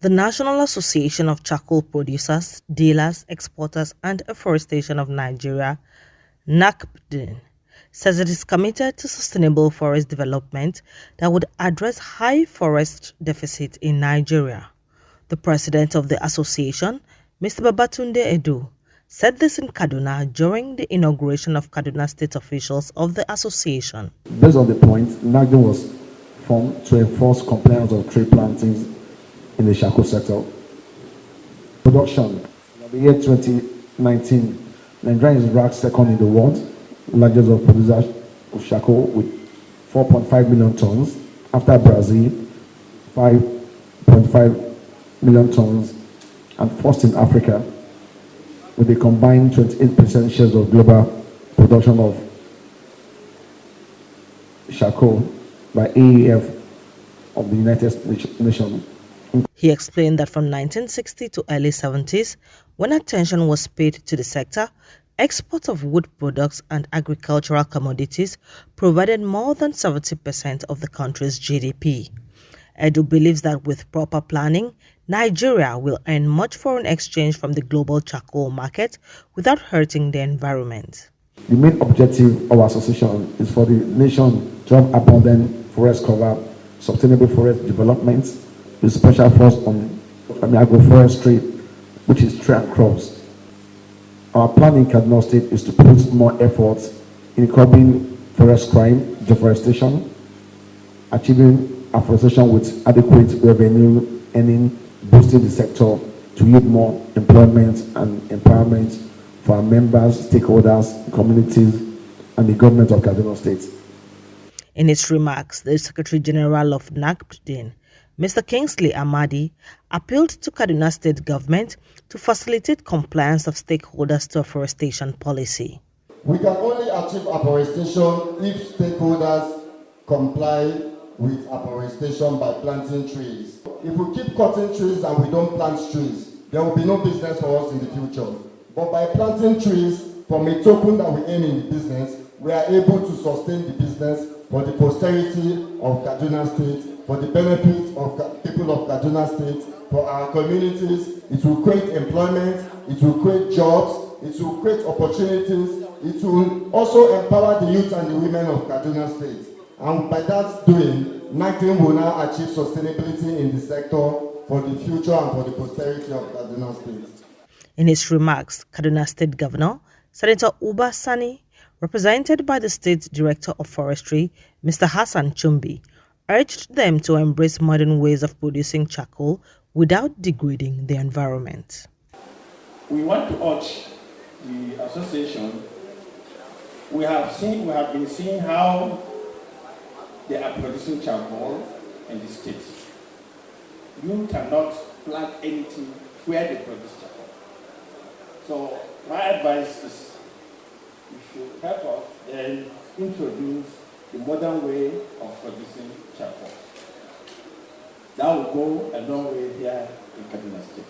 The National Association of Charcoal Producers, Dealers, Exporters and Afforestation of Nigeria, NACPDEAN, says it is committed to sustainable forest development that would address high forest deficit in Nigeria. The president of the association, Mr. Babatunde Edu, said this in Kaduna during the inauguration of Kaduna state officials of the association. Based on the point, NACPDEAN was formed to enforce compliance of tree plantings in the charcoal sector. Production. In the year 2019, Nigeria is ranked second in the world, largest of producers of charcoal with 4.5 million tons, after Brazil, 5.5 million tons, and first in Africa, with a combined 28% shares of global production of charcoal by AEF of the United Nations. He explained that from 1960 to early 70s, when attention was paid to the sector, exports of wood products and agricultural commodities provided more than 70% of the country's GDP. Edu believes that with proper planning, Nigeria will earn much foreign exchange from the global charcoal market without hurting the environment. The main objective of our association is for the nation to have abundant forest cover, sustainable forest development, with special focus on agroforestry, which is tree and crops. Our plan in Kaduna State is to put more efforts in curbing forest crime, deforestation, achieving afforestation with adequate revenue earning, boosting the sector to yield more employment and empowerment for our members, stakeholders, communities, and the government of Kaduna State. In its remarks, the Secretary General of NACPDEAN, Mr. Kingsley Amadi, appealed to Kaduna State government to facilitate compliance of stakeholders to afforestation policy. We can only achieve afforestation if stakeholders comply with afforestation by planting trees. If we keep cutting trees and we don't plant trees, there will be no business for us in the future. But by planting trees, from a token that we earn in the business, we are able to sustain the business for the posterity of Kaduna State, for the benefit of people of Kaduna State, for our communities. It will create employment, it will create jobs, it will create opportunities, it will also empower the youth and the women of Kaduna State. And by that doing, NACPDEAN will now achieve sustainability in the sector for the future and for the posterity of Kaduna State. In his remarks, Kaduna State Governor, Senator Uba Sani, represented by the State Director of Forestry, Mr. Hassan Chumbi, urged them to embrace modern ways of producing charcoal without degrading the environment. We want to urge the association. We have been seeing how they are producing charcoal in the states. You cannot plant anything where they produce charcoal. So my advice is you should help us and introduce the modern way of producing charcoal. That will go a long way here in Kaduna State.